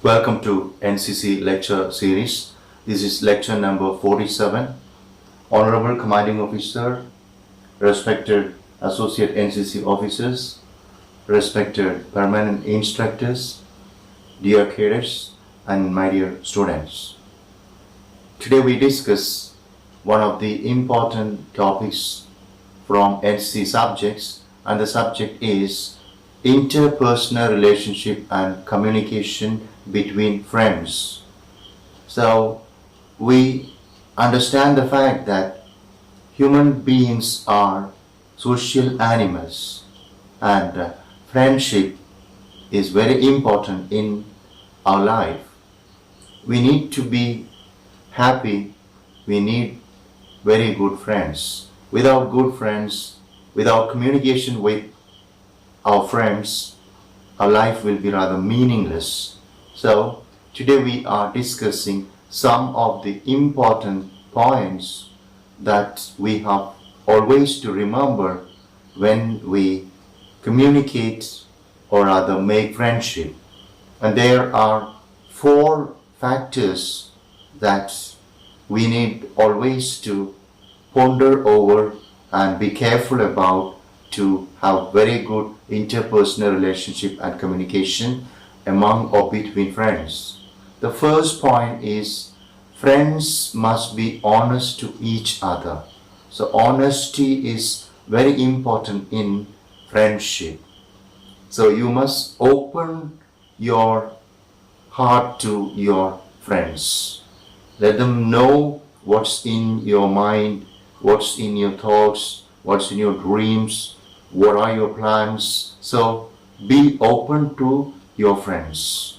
Welcome to NCC Lecture Series. This is lecture number 47. Honorable Commanding Officer, respected Associate NCC Officers, respected Permanent Instructors, dear cadets and my dear students. Today we discuss one of the important topics from NCC subjects, and the subject is interpersonal relationship and communication between friends. So we understand the fact that human beings are social animals, and friendship is very important in our life. We need to be happy. We need very good friends. Without good friends, without communication with our friends, our life will be rather meaningless. So today we are discussing some of the important points that we have always to remember when we communicate or rather make friendship. And there are 4 factors that we need always to ponder over and be careful about to have very good interpersonal relationship and communication among or between friends. The first point is friends must be honest to each other. So honesty is very important in friendship. So you must open your heart to your friends. Let them know what's in your mind, what's in your thoughts, what's in your dreams, what are your plans. So be open to your friends,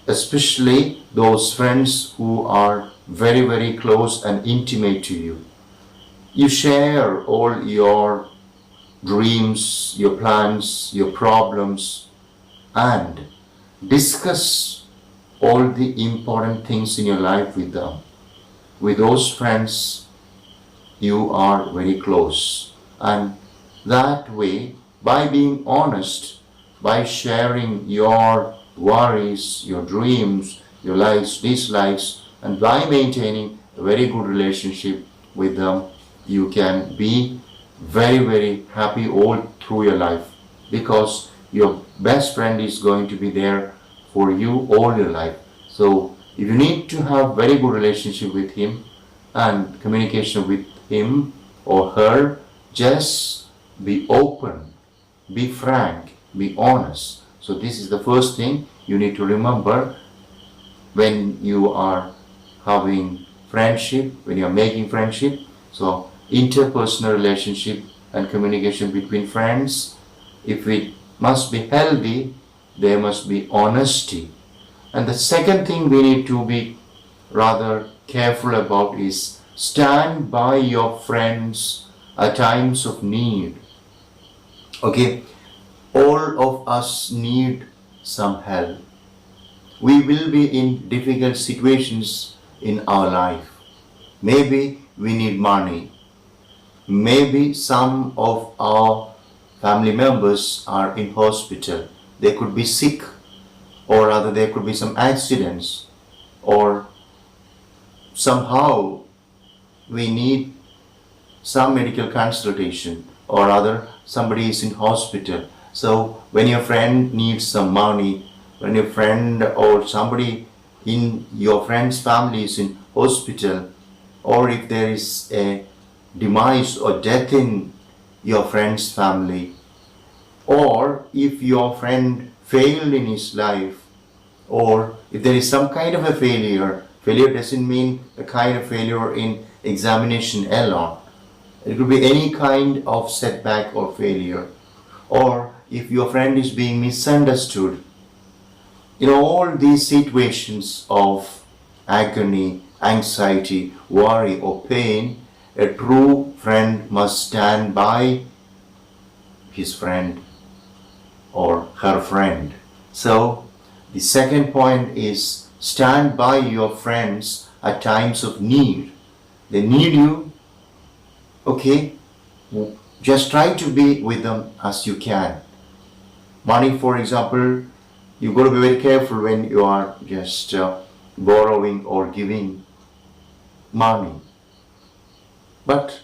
especially those friends who are very, very close and intimate to you. You share all your dreams, your plans, your problems, and discuss all the important things in your life with them. With those friends, you are very close. And that way, by being honest, by sharing your worries, your dreams, your likes, dislikes, and by maintaining a very good relationship with them, you can be very, very happy all through your life, because your best friend is going to be there for you all your life. So if you need to have very good relationship with him and communication with him or her, just be open, be frank, be honest. So this is the first thing you need to remember when you are having friendship, when you are making friendship. So interpersonal relationship and communication between friends, if it must be healthy, there must be honesty. And the second thing we need to be rather careful about is stand by your friends at times of need. Okay, all of us need some help. We will be in difficult situations in our life. Maybe we need money. Maybe some of our family members are in hospital. They could be sick, or rather there could be some accidents, or somehow we need some medical consultation, or rather somebody is in hospital. So when your friend needs some money, when your friend or somebody in your friend's family is in hospital, or if there is a demise or death in your friend's family, or if your friend failed in his life, or if there is some kind of a failure doesn't mean a kind of failure in examination alone. It could be any kind of setback or failure. Or if your friend is being misunderstood. In all these situations of agony, anxiety, worry or pain, a true friend must stand by his friend or her friend. So the second point is stand by your friends at times of need. They need you. Okay, just try to be with them as you can. Money, for example, you got to be very careful when you are just borrowing or giving money. But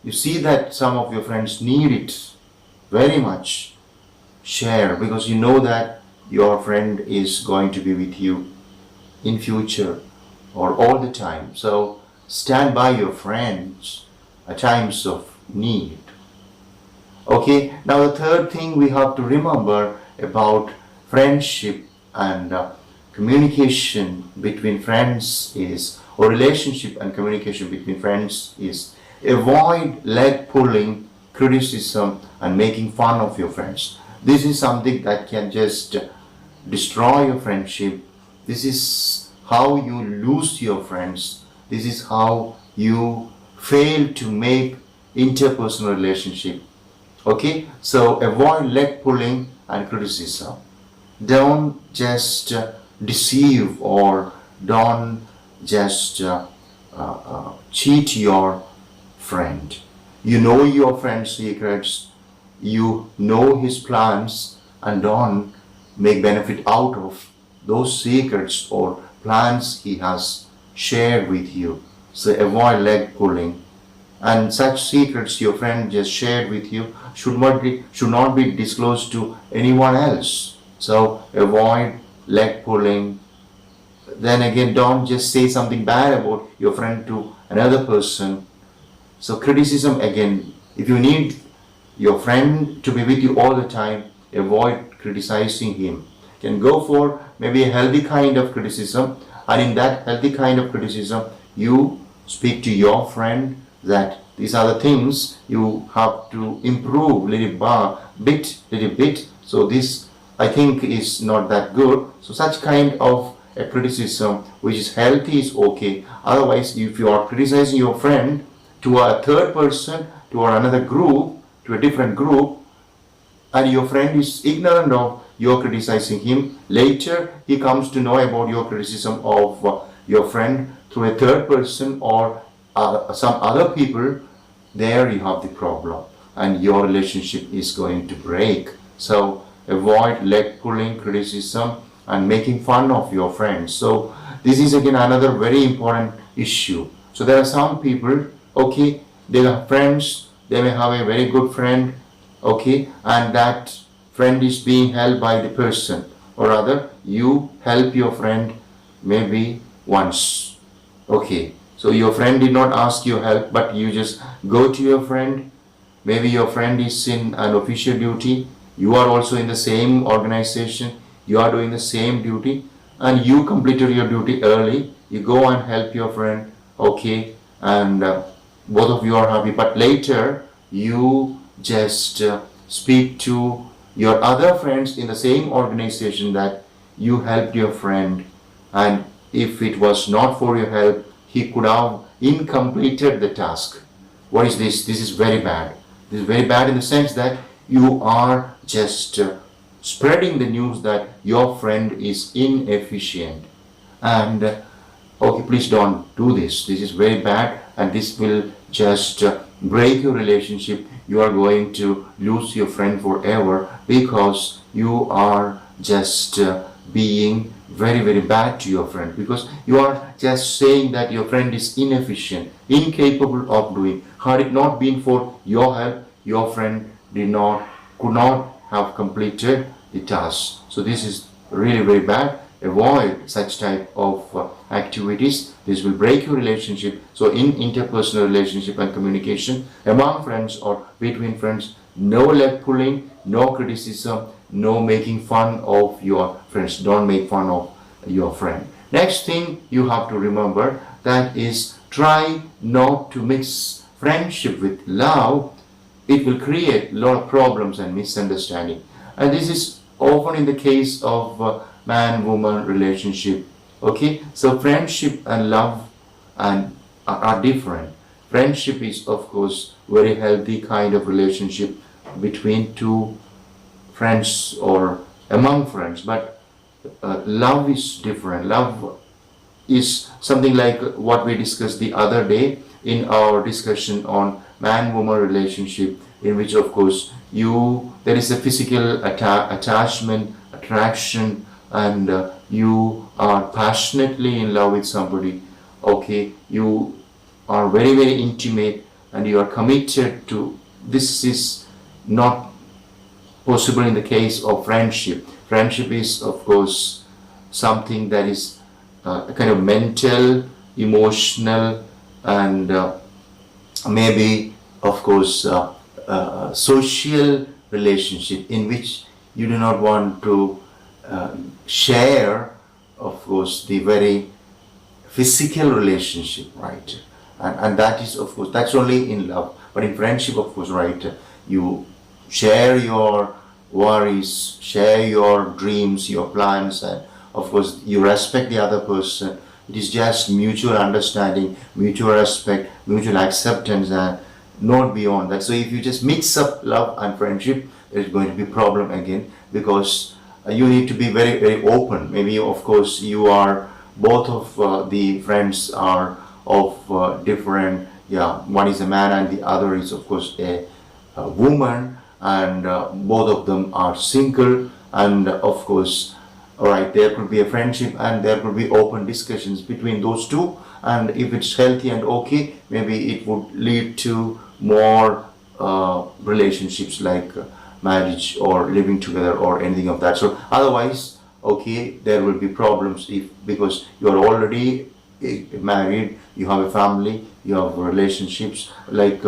you see that some of your friends need it very much, share, because you know that your friend is going to be with you in future or all the time. So stand by your friends at times of need. Okay, now the third thing we have to remember about friendship and communication between friends is, or relationship and communication between friends is, avoid leg pulling, criticism, and making fun of your friends. This is something that can just destroy your friendship. This is how you lose your friends. This is how you fail to make interpersonal relationship. Okay, so avoid leg pulling and criticism. Don't just deceive or don't just cheat your friend. You know your friend's secrets, you know his plans, and don't make benefit out of those secrets or plans he has shared with you. So avoid leg pulling. And such secrets your friend just shared with you should not be disclosed to anyone else. So avoid leg pulling. Then again, don't just say something bad about your friend to another person. So criticism, again, if you need your friend to be with you all the time, avoid criticizing him. You can go for maybe a healthy kind of criticism, and in that healthy kind of criticism, you speak to your friend that these are the things you have to improve little bit. So this, I think, is not that good. So such kind of a criticism which is healthy is okay. Otherwise, if you are criticizing your friend to a third person, to another group, to a different group, and your friend is ignorant of you're criticizing him, later he comes to know about your criticism of your friend through a third person or some other people, there you have the problem and your relationship is going to break. So avoid leg pulling, criticism, and making fun of your friends. So this is again another very important issue. So there are some people, okay, they are friends, they may have a very good friend, okay, and that friend is being held by the person, or rather you help your friend maybe once, okay, so your friend did not ask your help, but you just go to your friend. Maybe your friend is in an official duty, you are also in the same organization, you are doing the same duty, and you completed your duty early, you go and help your friend, okay, and both of you are happy, but later you just speak to your other friends in the same organization that you helped your friend, and if it was not for your help, he could have incompleted the task. What is this? This is very bad. This is very bad in the sense that you are just spreading the news that your friend is inefficient. And okay, please don't do this. This is very bad, and this will just break your relationship. You are going to lose your friend forever because you are just being very bad to your friend, because you are just saying that your friend is inefficient, incapable of doing. Had it not been for your help, your friend could not have completed the task. So this is really very bad. Avoid such type of activities. This will break your relationship. So in interpersonal relationship and communication among friends or between friends, no leg pulling, no criticism, no making fun of your friends. Don't make fun of your friend. Next thing you have to remember, that is, try not to mix friendship with love. It will create a lot of problems and misunderstanding. And this is often in the case of man-woman relationship. Okay, so friendship and love are different. Friendship is, of course, very healthy kind of relationship between two friends or among friends, but love is different. Love is something like what we discussed the other day in our discussion on man-woman relationship, in which, of course, there is a physical attachment, attraction, and you are passionately in love with somebody, okay, you are very, very intimate and you are committed to, this is not possible in the case of friendship. Friendship is, of course, something that is a kind of mental, emotional, and maybe, of course, social relationship in which you do not want to share, of course, the very physical relationship, right? And that is, of course, that's only in love. But in friendship, of course, right, you share your worries, share your dreams, your plans, and of course, you respect the other person. It is just mutual understanding, mutual respect, mutual acceptance, and not beyond that. So if you just mix up love and friendship, there's going to be problem again, because you need to be very, very open. Maybe, of course, you are both of the friends are of different, yeah, one is a man and the other is, of course, a woman, and both of them are single, and of course, all right, there could be a friendship and there could be open discussions between those two, and if it's healthy and okay, maybe it would lead to more relationships like marriage or living together or anything of that. So otherwise, okay, there will be problems if, because you are already married, you have a family, you have relationships like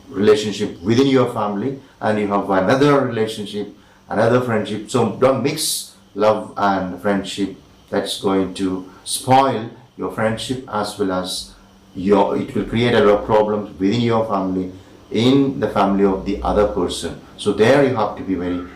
relationship within your family, and you have another relationship, another friendship. So don't mix love and friendship. That's going to spoil your friendship as well as your, it will create a lot of problems within your family, in the family of the other person. So there you have to be very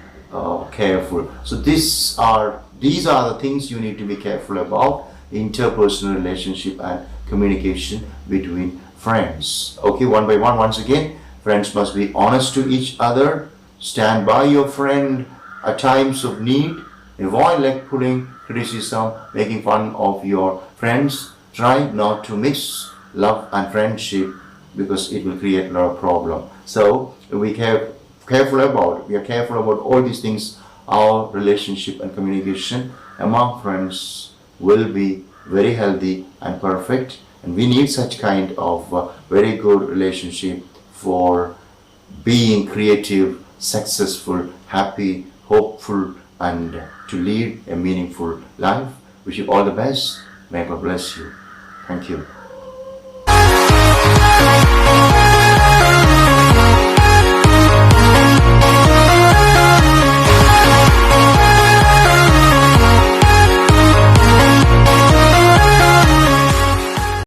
careful. So these are the things you need to be careful about: interpersonal relationship and communication between friends. Okay, one by one, once again, friends must be honest to each other, stand by your friend at times of need, avoid leg pulling, criticism, making fun of your friends. Try not to mix love and friendship, because it will create a lot of problem. So we are careful about all these things. Our relationship and communication among friends will be very healthy and perfect, and we need such kind of very good relationship for being creative, successful, happy, hopeful, and to lead a meaningful life. Wish you all the best. May God bless you. Thank you.